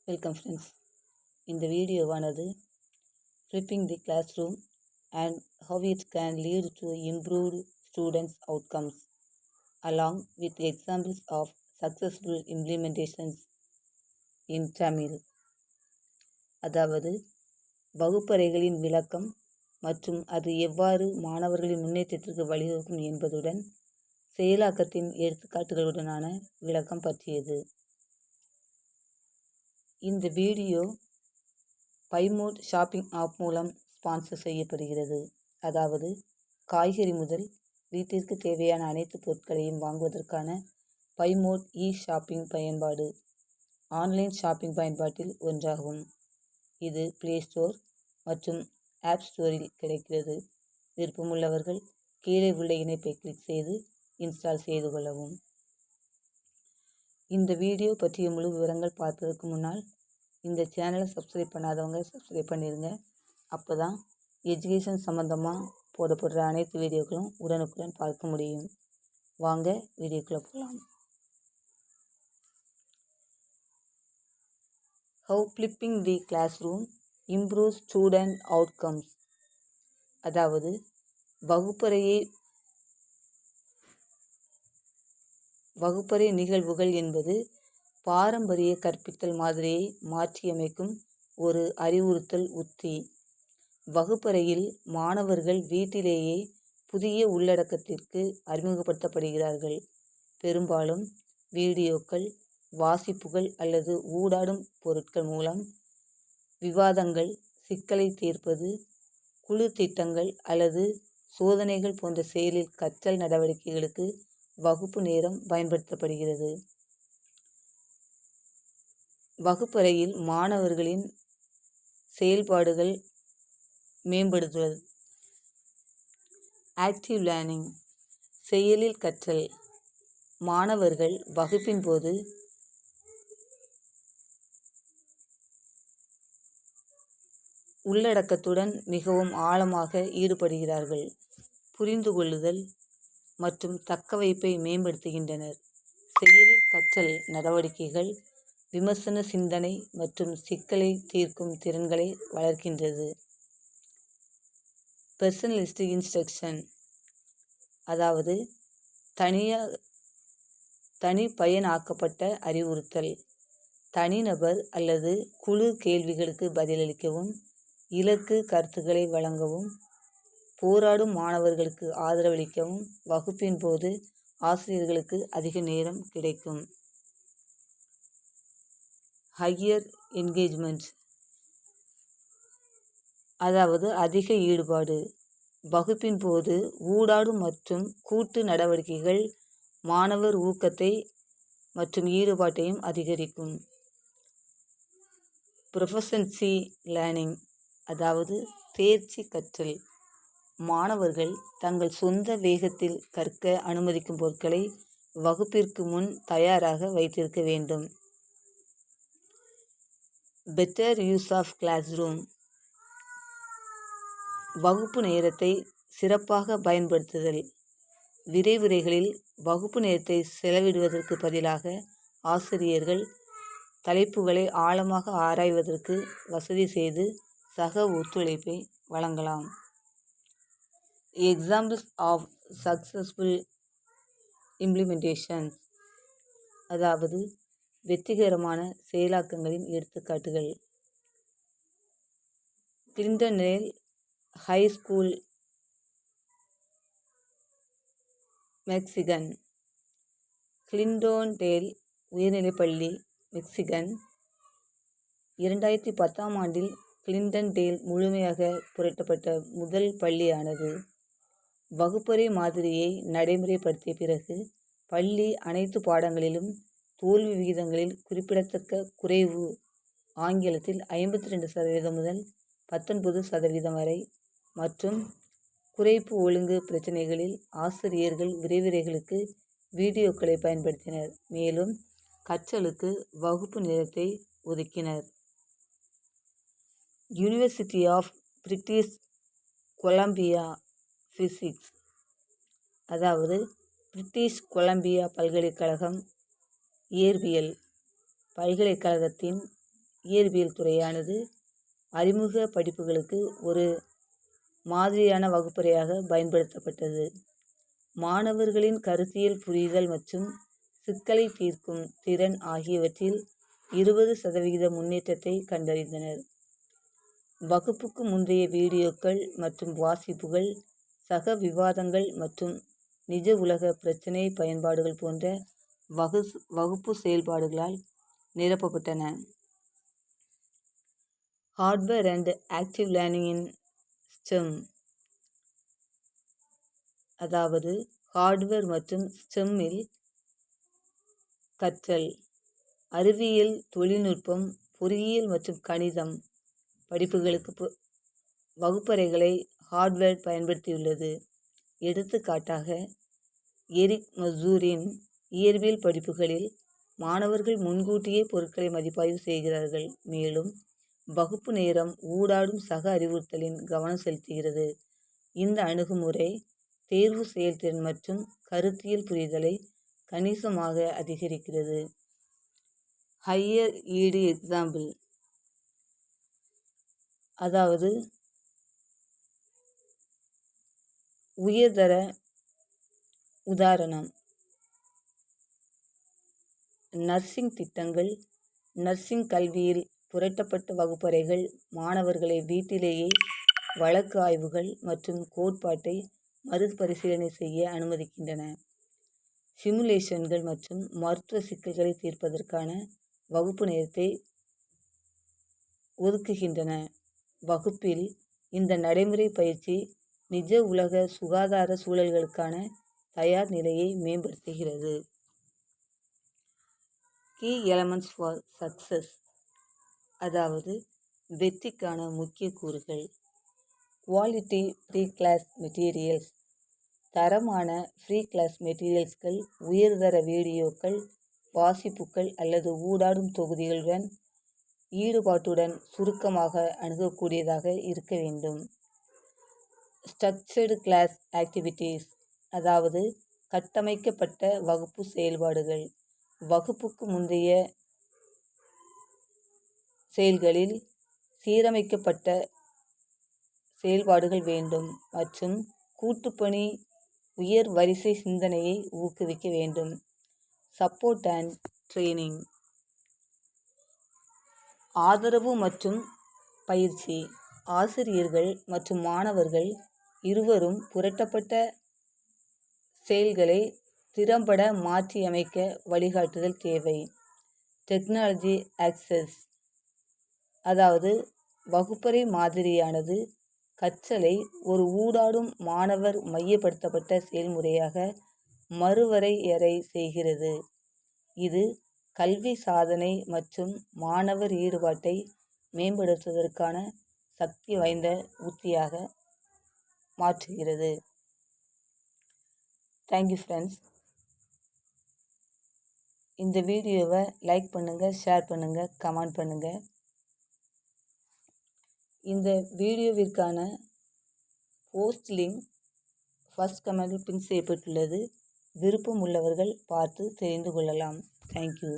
Welcome friends. இந்த வீடியோவானது flipping the classroom and how it can lead to improved students outcomes along with examples of successful implementations in Tamil. அதாவது வகுப்பறைகளின் விளக்கம் மற்றும் அது எவ்வாறு மாணவர்களின் முன்னேற்றத்திற்கு வழிவகுக்கும் என்பதுடன் செயலாக்கத்தின் எடுத்துக்காட்டுகளுடனான விளக்கம் பற்றியது. இந்த வீடியோ பைமோட் ஷாப்பிங் ஆப் மூலம் ஸ்பான்சர் செய்யப்படுகிறது. அதாவது காய்கறி முதல் வீட்டிற்கு தேவையான அனைத்து பொருட்களையும் வாங்குவதற்கான பைமோட் ஷாப்பிங் பயன்பாடு ஆன்லைன் ஷாப்பிங் பயன்பாட்டில் ஒன்றாகும். இது பிளே ஸ்டோர் மற்றும் ஆப் ஸ்டோரில் கிடைக்கிறது. விருப்பமுள்ளவர்கள் கீழே உள்ள இணைப்பை கிளிக் செய்து இன்ஸ்டால் செய்து கொள்ளவும். இந்த வீடியோ பற்றிய முழு விவரங்கள் பார்ப்பதற்கு முன்னால் இந்த சேனலை சப்ஸ்கிரைப் பண்ணாதவங்க சப்ஸ்கிரைப் பண்ணிடுங்க. அப்போ தான் எஜுகேஷன் சம்மந்தமாக போடப்படுற அனைத்து வீடியோக்களும் உடனுக்குடன் பார்க்க முடியும். வாங்க வீடியோக்குள்ளே போகலாம். How flipping the classroom improve student outcomes. அதாவது வகுப்பறை நிகழ்வுகள் என்பது பாரம்பரிய கற்பித்தல் மாதிரியை மாற்றியமைக்கும் ஒரு அறிவுறுத்தல் உத்தி. வகுப்பறையில் மாணவர்கள் வீட்டிலேயே புதிய உள்ளடக்கத்திற்கு அறிமுகப்படுத்தப்படுகிறார்கள். பெரும்பாலும் வீடியோக்கள், வாசிப்புகள் அல்லது ஊடாடும் பொருட்கள் மூலம் விவாதங்கள், சிக்கலை தீர்ப்பது, குழு திட்டங்கள் அல்லது சோதனைகள் போன்ற செயலில் கற்றல் நடவடிக்கைகளுக்கு வகுப்பு நேரம் பயன்படுத்தப்படுகிறது. வகுப்பறையில் மாணவர்களின் செயல்பாடுகள் மேம்படுத்துவது. ஆக்டிவ் லேர்னிங், செயலில் கற்றல். மாணவர்கள் வகுப்பின் போது உள்ளடக்கத்துடன் மிகவும் ஆழமாக ஈடுபடுகிறார்கள். புரிந்து கொள்ளுதல் மற்றும் தக்கவைப்பை மேம்படுத்துகின்றனர். செயலில் கற்றல் நடவடிக்கைகள் விமர்சன சிந்தனை மற்றும் சிக்கலை தீர்க்கும் திறன்களை வளர்க்கின்றது. பர்சனலிஸ்டிக் இன்ஸ்ட்ரக்ஷன், அதாவது தனிப்பயனாக்கப்பட்ட அறிவுறுத்தல். தனிநபர் அல்லது குழு கேள்விகளுக்கு பதிலளிக்கவும், இலக்கு கருத்துக்களை வழங்கவும், போராடும் மாணவர்களுக்கு ஆதரவளிக்கவும் வகுப்பின் போது ஆசிரியர்களுக்கு அதிக நேரம் கிடைக்கும். ஹையர் என்கேஜ்மெண்ட், அதாவது அதிக ஈடுபாடு. வகுப்பின் போது ஊடாடும் மற்றும் கூட்டு நடவடிக்கைகள் மாணவர் ஊக்கத்தை மற்றும் ஈடுபாட்டையும் அதிகரிக்கும். ப்ரொஃபஷன்சி லேர்னிங், அதாவது தேர்ச்சி கற்றல். மாணவர்கள் தங்கள் சொந்த வேகத்தில் கற்க அனுமதிக்கும் பொருட்களை வகுப்பிற்கு முன் தயாராக வைத்திருக்க வேண்டும். Better use of classroom, வகுப்பு நேரத்தை சிறப்பாக பயன்படுத்துதல். விரிவுரைகளில் வகுப்பு நேரத்தை செலவிடுவதற்கு பதிலாக ஆசிரியர்கள் தலைப்புகளை ஆழமாக ஆராய்வதற்கு வசதி செய்து சக ஒத்துழைப்பை வழங்கலாம். எக்ஸாம்பிள்ஸ் ஆஃப் சக்ஸஸ்ஃபுல் இம்ப்ளிமெண்டேஷன்ஸ், அதாவது வெற்றிகரமான செயலாக்கங்களின் எடுத்துக்காட்டுகள். கிளின்டன்டேல் ஹை ஸ்கூல், மெக்சிகன். கிளின்டன்டேல் உயர்நிலைப்பள்ளி, மெக்சிகன். 2010ஆம் ஆண்டில் கிளின்டன்டேல் முழுமையாக புரட்டப்பட்ட முதல் பள்ளியானது. வகுப்பறை மாதிரியை நடைமுறைப்படுத்திய பிறகு பள்ளி அனைத்து பாடங்களிலும் தோல்வி விகிதங்களில் குறிப்பிடத்தக்க குறைவு, ஆங்கிலத்தில் 52% முதல் 19% வரை, மற்றும் குறைப்பு ஒழுங்கு பிரச்சினைகளில் ஆசிரியர்கள் விரிவுரைகளுக்கு வீடியோக்களை பயன்படுத்தினர், மேலும் கற்றலுக்கு வகுப்பு நேரத்தை ஒதுக்கினர். University of British Columbia physics, அதாவது பிரிட்டிஷ் கொலம்பியா பல்கலைக்கழகம் இயற்பியல் பல்கலைக்கழகத்தின் இயற்பியல் துறையானது அறிமுக படிப்புகளுக்கு ஒரு மாதிரியான வகுப்பறையாக பயன்படுத்தப்பட்டது. மாணவர்களின் கருத்தியல் புரிதல் மற்றும் சிக்கலை தீர்க்கும் திறன் ஆகியவற்றில் 20% முன்னேற்றத்தை கண்டறிந்தனர். வகுப்புக்கு முந்தைய வீடியோக்கள் மற்றும் வாசிப்புகள், சக விவாதங்கள் மற்றும் நிஜ உலக பிரச்சினை பயன்பாடுகள் போன்ற வகுப்பு செயல்பாடுகளால் நிரப்பப்பட்டன. Hardware and active learning in STEM, அதாவது ஹார்ட்வேர் மற்றும் ஸ்டெம்மில் கற்றல். அறிவியல், தொழில்நுட்பம், பொறியியல் மற்றும் கணிதம் படிப்புகளுக்கு வகுப்பறைகளை ஹார்ட்வேர் பயன்படுத்தியுள்ளது. எடுத்துக்காட்டாக, எரிக் மசூரின் இயற்பியல் படிப்புகளில் மாணவர்கள் முன்கூட்டியே பொருட்களை மதிப்பாய்வு செய்கிறார்கள், மேலும் வகுப்பு நேரம் ஊடாடும் சக அறிவுறுத்தலின் கவனம் செலுத்துகிறது. இந்த அணுகுமுறை தேர்வு செயல்திறன் மற்றும் கருத்தியல் புரிதலை கணிசமாக அதிகரிக்கிறது. ஹையர் ஈடு எக்ஸாம்பிள், அதாவது உயர்தர உதாரணம். நர்சிங் திட்டங்கள். நர்சிங் கல்வியில் புரட்டப்பட்ட வகுப்பறைகள் மாணவர்களை வீட்டிலேயே வழக்கு ஆய்வுகள் மற்றும் கோட்பாட்டை மறுபரிசீலனை செய்ய அனுமதிக்கின்றன. சிமுலேஷன்கள் மற்றும் மருத்துவ சிக்கல்களை தீர்ப்பதற்கான வகுப்பு நேரத்தை ஒதுக்குகின்றன. வகுப்பில் இந்த நடைமுறை பயிற்சி நிஜ உலக சுகாதார சூழல்களுக்கான தயார் நிலையை மேம்படுத்துகிறது. கீ எலமெண்ட்ஸ் ஃபார் சக்சஸ், அதாவது வெற்றிக்கான முக்கிய கூறுகள். குவாலிட்டி ப்ரீ கிளாஸ் மெட்டீரியல்ஸ், தரமான ஃப்ரீ கிளாஸ் மெட்டீரியல்ஸ்கள் உயர்தர வீடியோக்கள், வாசிப்புகள் அல்லது ஊடாடும் தொகுதிகளுடன் ஈடுபாட்டுடன் சுருக்கமாக அணுகக்கூடியதாக இருக்க வேண்டும். ஸ்ட்ரக்சர்டு கிளாஸ் ஆக்டிவிட்டீஸ், அதாவது கட்டமைக்கப்பட்ட வகுப்பு செயல்பாடுகள். வகுப்புக்கு முந்தைய செயல்களில் சீரமைக்கப்பட்ட செயல்பாடுகள் வேண்டும் மற்றும் கூட்டுப்பணி உயர் வரிசை சிந்தனையை ஊக்குவிக்க வேண்டும். சப்போர்ட் அண்ட் ட்ரெய்னிங், ஆதரவு மற்றும் பயிற்சி. ஆசிரியர்கள் மற்றும் மாணவர்கள் இருவரும் புரட்டப்பட்ட செயல்களை திறம்பட மாற்றியமைக்க வழிகாட்டுதல் தேவை. டெக்னாலஜி ஆக்சஸ், அதாவது வகுப்பறை மாதிரியானது கற்றலை ஒரு ஊடாடும் மாணவர் மையப்படுத்தப்பட்ட செயல்முறையாக மறுவரையறை செய்கிறது. இது கல்வி சாதனை மற்றும் மாணவர் ஈடுபாட்டை மேம்படுத்துவதற்கான சக்தி வாய்ந்த உத்தியாக மாற்றுகிறது. Thank you friends. இந்த வீடியோவை லைக் பண்ணுங்கள், ஷேர் பண்ணுங்கள், கமெண்ட் பண்ணுங்கள். இந்த வீடியோவிற்கான போஸ்ட் லிங்க் ஃபர்ஸ்ட் கமெண்டில் பின் செய்யப்பட்டுள்ளது. விருப்பம் உள்ளவர்கள் பார்த்து தெரிந்து கொள்ளலாம். தேங்க்யூ.